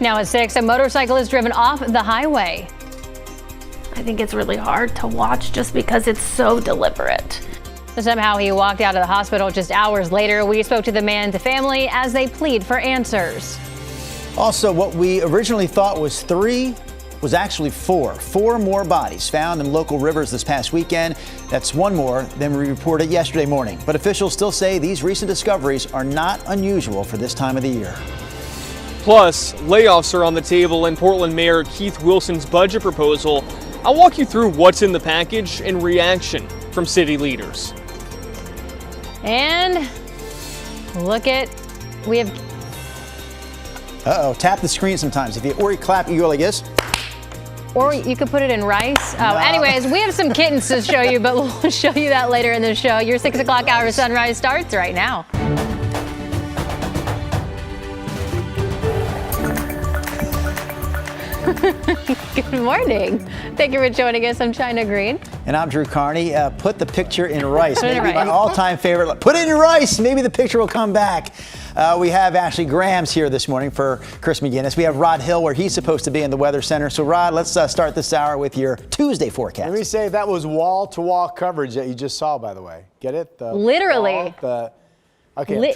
Now at 6, a motorcyclist driven off the highway. I think it's really hard to watch just because it's so deliberate. Somehow he walked out of the hospital just hours later. We spoke to the man's family as they plead for answers. Also, what we originally thought was 3 was actually 4. 4 more bodies found in local rivers this past weekend. That's 1 more than we reported yesterday morning. But officials still say these recent discoveries are not unusual for this time of the year. Plus, layoffs are on the table in Portland Mayor Keith Wilson's budget proposal. I'll walk you through what's in the package and reaction from city leaders. And we have. Tap the screen sometimes. Or you clap, you go like this. Or you could put it in rice. Anyways, we have some kittens to show you, but we'll show you that later in the show. Your 6 o'clock hour sunrise starts right now. Good morning. Thank you for joining us. I'm China Green. And I'm Drew Carney. Put the picture in rice. Put it in Maybe rice. my all-time favorite. Put it in rice. Maybe the picture will come back. We have Ashley Graham's here this morning for Chris McGinnis. We have Rod Hill where he's supposed to be in the Weather Center. So, Rod, let's start this hour with your Tuesday forecast. Let me say that was wall-to-wall coverage that you just saw, by the way. Get it? Literally. Okay,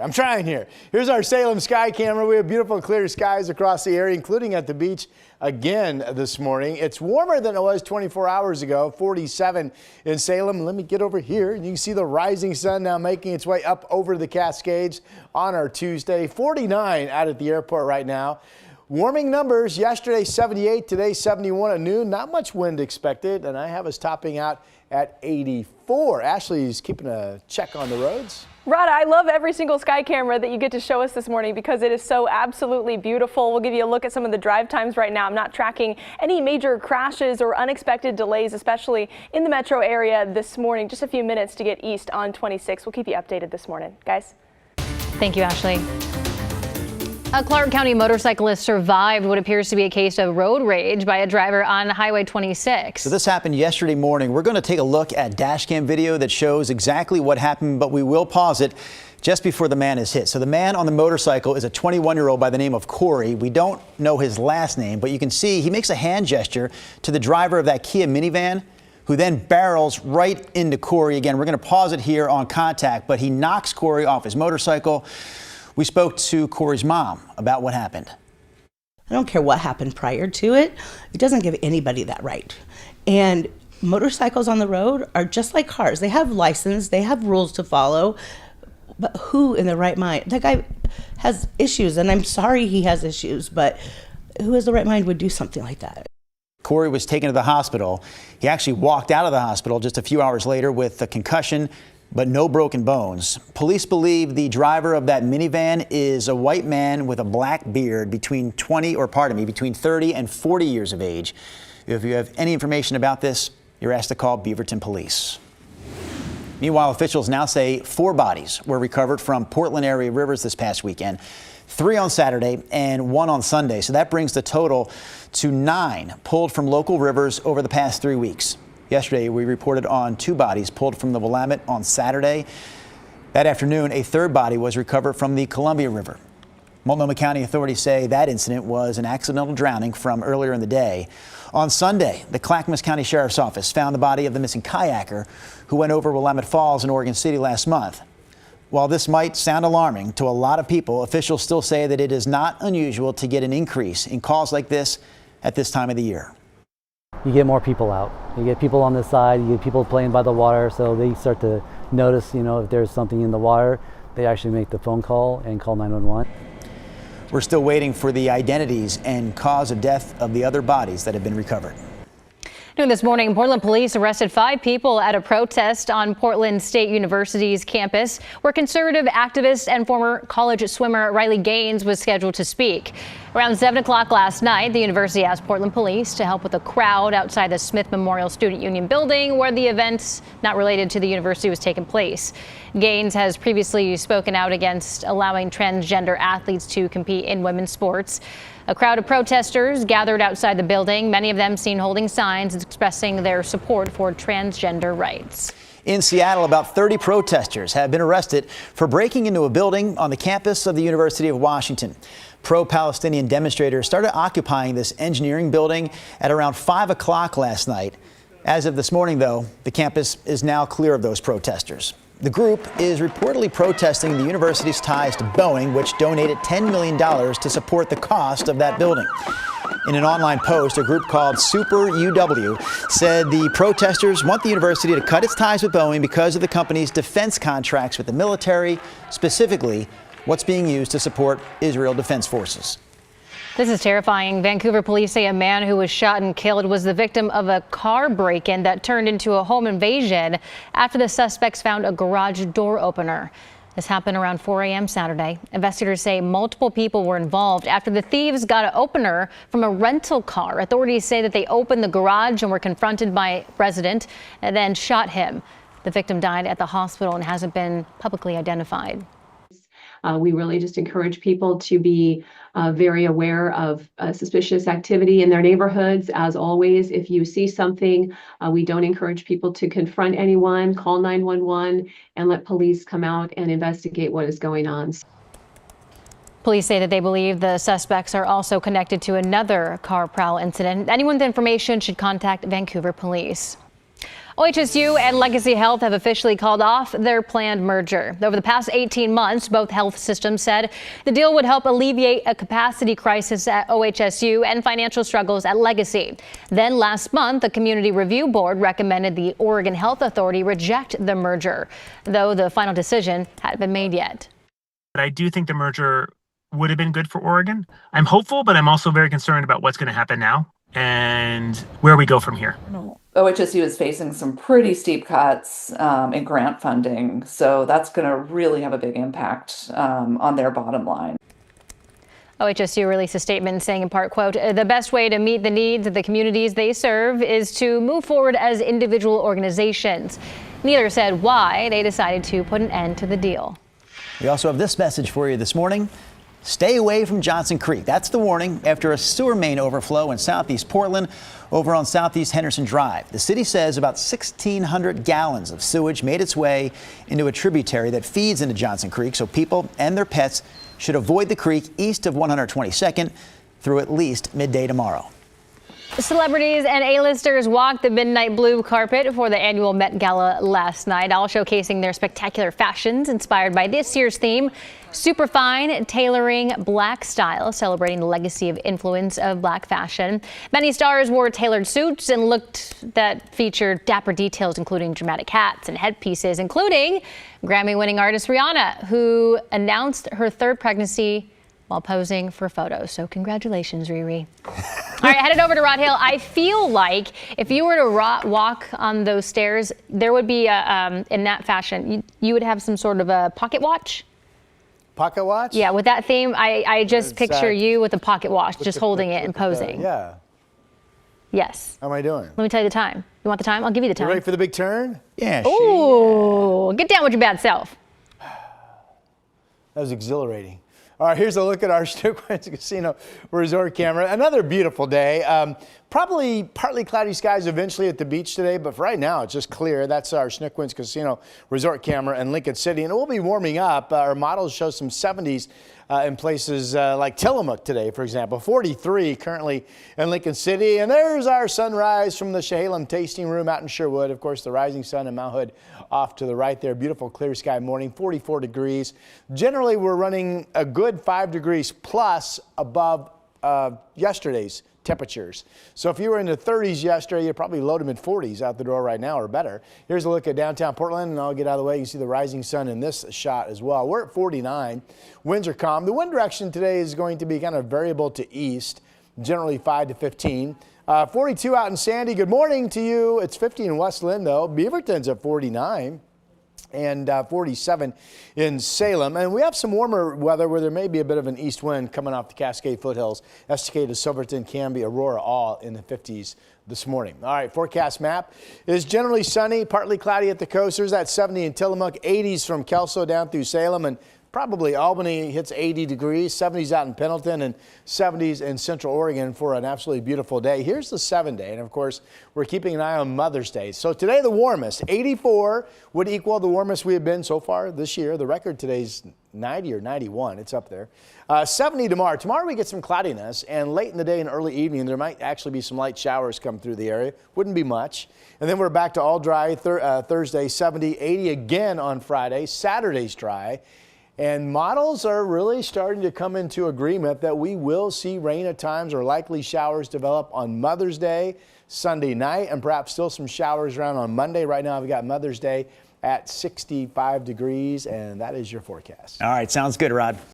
I'm trying here. Here's our Salem sky camera. We have beautiful clear skies across the area, including at the beach again this morning. It's warmer than it was 24 hours ago, 47 in Salem. Let me get over here. You can see the rising sun now making its way up over the Cascades on our Tuesday. 49 out at the airport right now. Warming numbers, yesterday 78, today 71 at noon. Not much wind expected, and I have us topping out at 84. Ashley's keeping a check on the roads. Rod, I love every single sky camera that you get to show us this morning because it is so absolutely beautiful. We'll give you a look at some of the drive times right now. I'm not tracking any major crashes or unexpected delays, especially in the metro area this morning. Just a few minutes to get east on 26. We'll keep you updated this morning. Guys. Thank you, Ashley. A Clark County motorcyclist survived what appears to be a case of road rage by a driver on Highway 26. So this happened yesterday morning. We're going to take a look at dash cam video that shows exactly what happened, but we will pause it just before the man is hit. So the man on the motorcycle is a 21-year-old by the name of Corey. We don't know his last name, but you can see he makes a hand gesture to the driver of that Kia minivan, who then barrels right into Corey. Again, we're going to pause it here on contact, but he knocks Corey off his motorcycle. We spoke to Corey's mom about what happened. I don't care what happened prior to it. It doesn't give anybody that right. And motorcycles on the road are just like cars. They have license, they have rules to follow. But who in the right mind? That guy has issues, and I'm sorry he has issues, but who in the right mind would do something like that? Corey was taken to the hospital. He actually walked out of the hospital just a few hours later with a concussion, but no broken bones. Police believe the driver of that minivan is a white man with a black beard between 30 and 40 years of age. If you have any information about this, you're asked to call Beaverton Police. Meanwhile, officials now say 4 bodies were recovered from Portland area rivers this past weekend. 3 on Saturday and 1 on Sunday. So that brings the total to 9 pulled from local rivers over the past 3 weeks. Yesterday, we reported on 2 bodies pulled from the Willamette on Saturday. That afternoon, a 3rd body was recovered from the Columbia River. Multnomah County authorities say that incident was an accidental drowning from earlier in the day. On Sunday, the Clackamas County Sheriff's Office found the body of the missing kayaker who went over Willamette Falls in Oregon City last month. While this might sound alarming to a lot of people, officials still say that it is not unusual to get an increase in calls like this at this time of the year. You get more people out. You get people on the side, you get people playing by the water, so they start to notice, if there's something in the water, they actually make the phone call and call 911. We're still waiting for the identities and cause of death of the other bodies that have been recovered. This morning, Portland police arrested 5 people at a protest on Portland State University's campus, where conservative activist and former college swimmer Riley Gaines was scheduled to speak. Around 7 o'clock last night, the university asked Portland police to help with a crowd outside the Smith Memorial Student Union building where the event not related to the university was taking place. Gaines has previously spoken out against allowing transgender athletes to compete in women's sports. A crowd of protesters gathered outside the building, many of them seen holding signs expressing their support for transgender rights. In Seattle, about 30 protesters have been arrested for breaking into a building on the campus of the University of Washington. Pro-Palestinian demonstrators started occupying this engineering building at around 5 o'clock last night. As of this morning, though, the campus is now clear of those protesters. The group is reportedly protesting the university's ties to Boeing, which donated $10 million to support the cost of that building. In an online post, a group called Super UW said the protesters want the university to cut its ties with Boeing because of the company's defense contracts with the military, specifically what's being used to support Israel Defense Forces. This is terrifying. Vancouver police say a man who was shot and killed was the victim of a car break-in that turned into a home invasion after the suspects found a garage door opener. This happened around 4 a.m. Saturday. Investigators say multiple people were involved after the thieves got an opener from a rental car. Authorities say that they opened the garage and were confronted by a resident and then shot him. The victim died at the hospital and hasn't been publicly identified. We really just encourage people to be very aware of suspicious activity in their neighborhoods. As always, if you see something, we don't encourage people to confront anyone. Call 911 and let police come out and investigate what is going on. Police say that they believe the suspects are also connected to another car prowl incident. Anyone with information should contact Vancouver police. OHSU and Legacy Health have officially called off their planned merger. Over the past 18 months, both health systems said the deal would help alleviate a capacity crisis at OHSU and financial struggles at Legacy. Then last month, the Community Review Board recommended the Oregon Health Authority reject the merger, though the final decision hadn't been made yet. But I do think the merger would have been good for Oregon. I'm hopeful, but I'm also very concerned about what's going to happen now and where we go from here. OHSU is facing some pretty steep cuts in grant funding, so that's going to really have a big impact on their bottom line. OHSU released a statement saying in part, quote, the best way to meet the needs of the communities they serve is to move forward as individual organizations. Neither said why they decided to put an end to the deal. We also have this message for you this morning. Stay away from Johnson Creek. That's the warning after a sewer main overflow in southeast Portland over on southeast Henderson Drive. The city says about 1,600 gallons of sewage made its way into a tributary that feeds into Johnson Creek, so people and their pets should avoid the creek east of 122nd through at least midday tomorrow. Celebrities and A-listers walked the midnight blue carpet for the annual Met Gala last night, all showcasing their spectacular fashions inspired by this year's theme, Superfine tailoring black style, celebrating the legacy of influence of black fashion. Many stars wore tailored suits and looked that featured dapper details, including dramatic hats and headpieces, including Grammy-winning artist Rihanna, who announced her third pregnancy while posing for photos. So congratulations, Riri. All right, headed over to Rod Hill. I feel like if you were to walk on those stairs, there would be, in that fashion, you would have some sort of a pocket watch. Pocket watch? Yeah, with that theme, I just picture you with a pocket watch, just holding it and posing. Yeah. Yes. How am I doing? Let me tell you the time. You want the time? I'll give you the time. You ready for the big turn? Yeah. Ooh, get down with your bad self. That was exhilarating. All right, here's a look at our Snoqualmie Casino Resort camera. Another beautiful day. Probably partly cloudy skies eventually at the beach today, but for right now it's just clear. That's our Snoqualmie Casino Resort camera in Lincoln City, and it will be warming up. Our models show some 70s in places like Tillamook today, for example. 43 currently in Lincoln City, and there's our sunrise from the Chehalem Tasting Room out in Sherwood. Of course, the rising sun in Mount Hood off to the right there. Beautiful clear sky morning, 44 degrees. Generally, we're running a good 5 degrees plus above yesterday's temperatures. So if you were in the 30s yesterday, you're probably low to mid 40s out the door right now or better. Here's a look at downtown Portland, and I'll get out of the way. You can see the rising sun in this shot as well. We're at 49. Winds are calm. The wind direction today is going to be kind of variable to east, generally 5 to 15. 42 out in Sandy. Good morning to you. It's 50 in West Lynn, though. Beaverton's at 49. And 47 in Salem. And we have some warmer weather where there may be a bit of an east wind coming off the Cascade foothills. Estacada, Silverton, Canby, Aurora, all in the 50s this morning. All right, forecast map is generally sunny, partly cloudy at the coast. There's that 70 in Tillamook, 80s from Kelso down through Salem, and Probably Albany hits 80 degrees, 70s out in Pendleton, and 70s in Central Oregon for an absolutely beautiful day. Here's the 7-day, and of course, we're keeping an eye on Mother's Day. So today, the warmest, 84, would equal the warmest we have been so far this year. The record today's 90 or 91. It's up there. 70 tomorrow. Tomorrow we get some cloudiness, and late in the day and early evening, there might actually be some light showers come through the area. Wouldn't be much. And then we're back to all dry Thursday, 70, 80 again on Friday. Saturday's dry. And models are really starting to come into agreement that we will see rain at times or likely showers develop on Mother's Day, Sunday night, and perhaps still some showers around on Monday. Right now, I've got Mother's Day at 65 degrees, and that is your forecast. All right, sounds good, Rod.